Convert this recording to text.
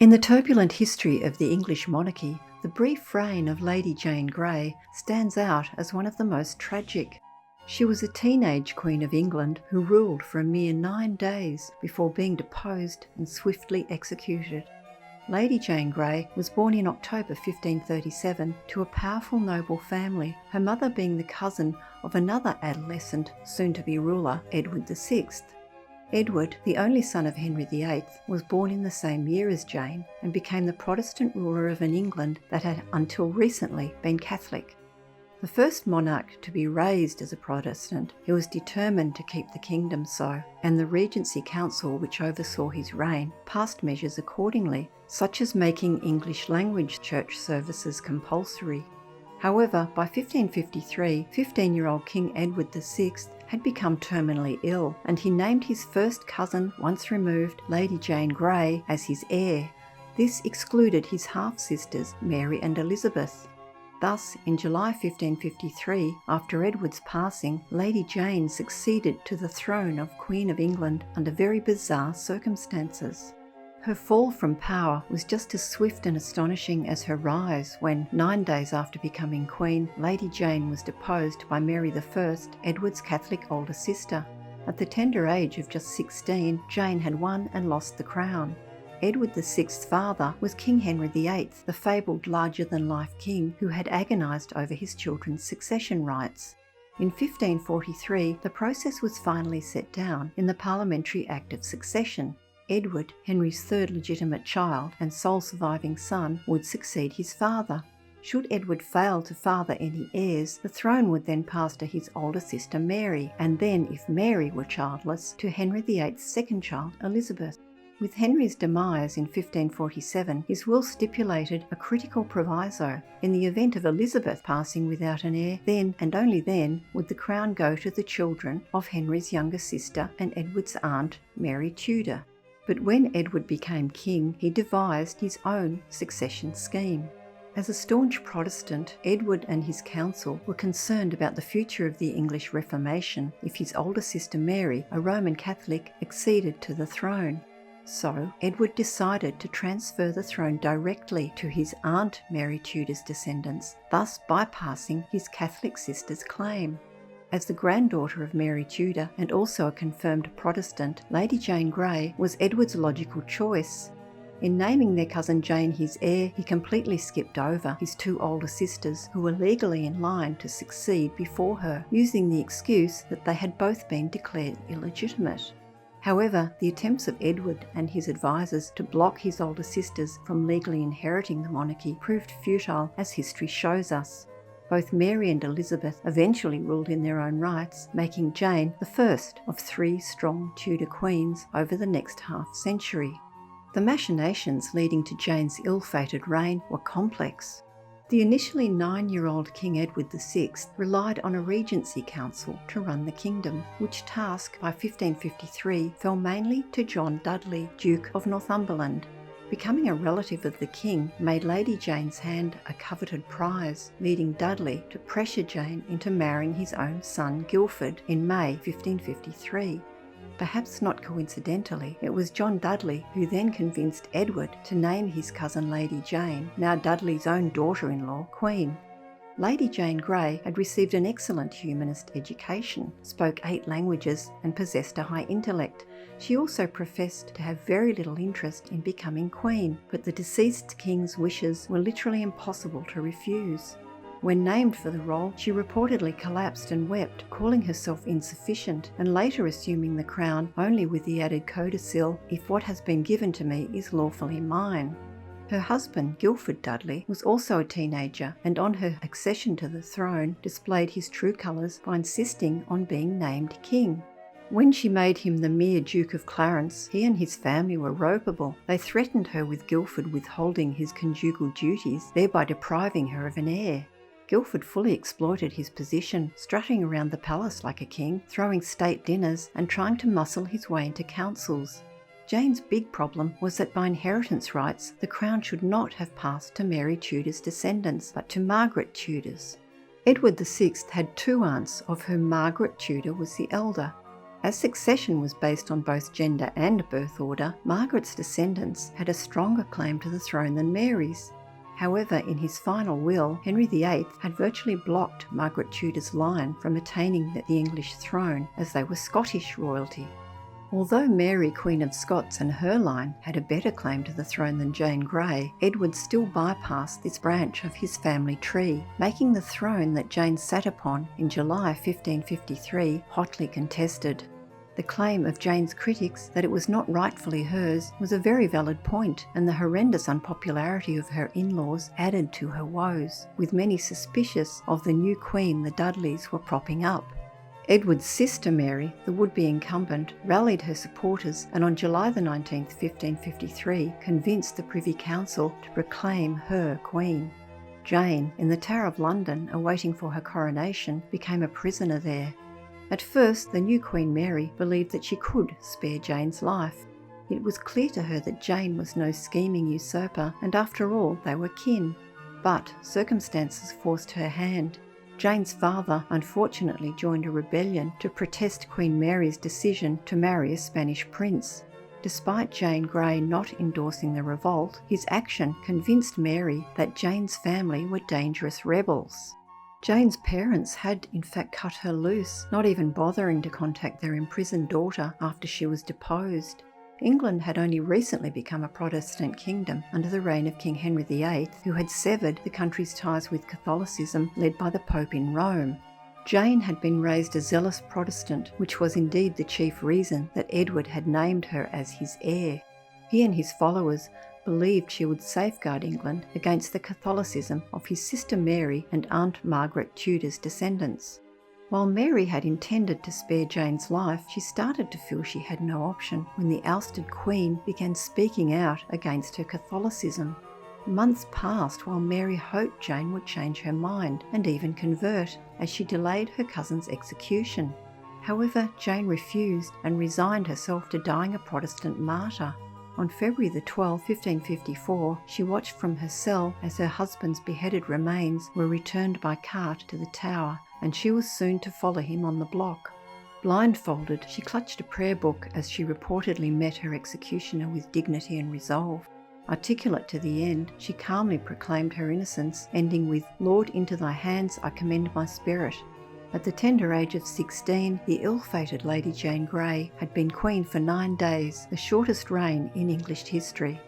In the turbulent history of the English monarchy, the brief reign of Lady Jane Grey stands out as one of the most tragic. She was a teenage Queen of England who ruled for a mere 9 days before being deposed and swiftly executed. Lady Jane Grey was born in October 1537 to a powerful noble family, her mother being the cousin of another adolescent, soon-to-be ruler, Edward VI. Edward, the only son of Henry VIII, was born in the same year as Jane and became the Protestant ruler of an England that had until recently been Catholic. The first monarch to be raised as a Protestant, he was determined to keep the kingdom so, and the Regency Council, which oversaw his reign, passed measures accordingly, such as making English language church services compulsory. However, by 1553, 15-year-old King Edward VI had become terminally ill, and he named his first cousin, once removed, Lady Jane Grey, as his heir. This excluded his half-sisters, Mary and Elizabeth. Thus, in July 1553, after Edward's passing, Lady Jane succeeded to the throne of Queen of England under very bizarre circumstances. Her fall from power was just as swift and astonishing as her rise when, 9 days after becoming Queen, Lady Jane was deposed by Mary I, Edward's Catholic older sister. At the tender age of just 16, Jane had won and lost the crown. Edward VI's father was King Henry VIII, the fabled larger-than-life king who had agonised over his children's succession rights. In 1543, the process was finally set down in the Parliamentary Act of Succession. Edward, Henry's third legitimate child and sole surviving son, would succeed his father. Should Edward fail to father any heirs, the throne would then pass to his older sister Mary, and then, if Mary were childless, to Henry VIII's second child, Elizabeth. With Henry's demise in 1547, his will stipulated a critical proviso. In the event of Elizabeth passing without an heir, then and only then would the crown go to the children of Henry's younger sister and Edward's aunt, Mary Tudor. But when Edward became king, he devised his own succession scheme. As a staunch Protestant, Edward and his council were concerned about the future of the English Reformation if his older sister Mary, a Roman Catholic, acceded to the throne. So, Edward decided to transfer the throne directly to his aunt Mary Tudor's descendants, thus bypassing his Catholic sister's claim. As the granddaughter of Mary Tudor and also a confirmed Protestant, Lady Jane Grey was Edward's logical choice. In naming their cousin Jane his heir, he completely skipped over his 2 older sisters who were legally in line to succeed before her, using the excuse that they had both been declared illegitimate. However, the attempts of Edward and his advisors to block his older sisters from legally inheriting the monarchy proved futile, as history shows us. Both Mary and Elizabeth eventually ruled in their own rights, making Jane the first of 3 strong Tudor queens over the next half-century. The machinations leading to Jane's ill-fated reign were complex. The initially 9-year-old King Edward VI relied on a Regency Council to run the kingdom, which task by 1553 fell mainly to John Dudley, Duke of Northumberland. Becoming a relative of the king made Lady Jane's hand a coveted prize, leading Dudley to pressure Jane into marrying his own son Guildford in May 1553. Perhaps not coincidentally, it was John Dudley who then convinced Edward to name his cousin Lady Jane, now Dudley's own daughter-in-law, Queen. Lady Jane Grey had received an excellent humanist education, spoke 8 languages and possessed a high intellect. She also professed to have very little interest in becoming queen, but the deceased king's wishes were literally impossible to refuse. When named for the role, she reportedly collapsed and wept, calling herself insufficient, and later assuming the crown only with the added codicil, "If what has been given to me is lawfully mine." Her husband, Guildford Dudley, was also a teenager, and on her accession to the throne displayed his true colours by insisting on being named king. When she made him the mere Duke of Clarence, he and his family were ropeable. They threatened her with Guildford withholding his conjugal duties, thereby depriving her of an heir. Guildford fully exploited his position, strutting around the palace like a king, throwing state dinners and trying to muscle his way into councils. Jane's big problem was that by inheritance rights, the crown should not have passed to Mary Tudor's descendants, but to Margaret Tudor's. Edward VI had 2 aunts, of whom Margaret Tudor was the elder. As succession was based on both gender and birth order, Margaret's descendants had a stronger claim to the throne than Mary's. However, in his final will, Henry VIII had virtually blocked Margaret Tudor's line from attaining the English throne, as they were Scottish royalty. Although Mary, Queen of Scots, and her line had a better claim to the throne than Jane Grey, Edward still bypassed this branch of his family tree, making the throne that Jane sat upon in July 1553 hotly contested. The claim of Jane's critics that it was not rightfully hers was a very valid point, and the horrendous unpopularity of her in-laws added to her woes, with many suspicious of the new queen the Dudleys were propping up. Edward's sister Mary, the would-be incumbent, rallied her supporters and on July 19, 1553, convinced the Privy Council to proclaim her queen. Jane, in the Tower of London awaiting for her coronation, became a prisoner there. At first, the new Queen Mary believed that she could spare Jane's life. It was clear to her that Jane was no scheming usurper, and after all, they were kin. But circumstances forced her hand. Jane's father unfortunately joined a rebellion to protest Queen Mary's decision to marry a Spanish prince. Despite Jane Grey not endorsing the revolt, his action convinced Mary that Jane's family were dangerous rebels. Jane's parents had in fact cut her loose, not even bothering to contact their imprisoned daughter after she was deposed. England had only recently become a Protestant kingdom under the reign of King Henry VIII, who had severed the country's ties with Catholicism led by the Pope in Rome. Jane had been raised a zealous Protestant, which was indeed the chief reason that Edward had named her as his heir. He and his followers believed she would safeguard England against the Catholicism of his sister Mary and Aunt Margaret Tudor's descendants. While Mary had intended to spare Jane's life, she started to feel she had no option when the ousted Queen began speaking out against her Catholicism. Months passed while Mary hoped Jane would change her mind and even convert, as she delayed her cousin's execution. However, Jane refused and resigned herself to dying a Protestant martyr. On February 12, 1554, she watched from her cell as her husband's beheaded remains were returned by cart to the Tower, and she was soon to follow him on the block. Blindfolded, she clutched a prayer book as she reportedly met her executioner with dignity and resolve. Articulate to the end, she calmly proclaimed her innocence, ending with, "Lord, into thy hands I commend my spirit." At the tender age of 16, the ill-fated Lady Jane Grey had been queen for 9 days, the shortest reign in English history.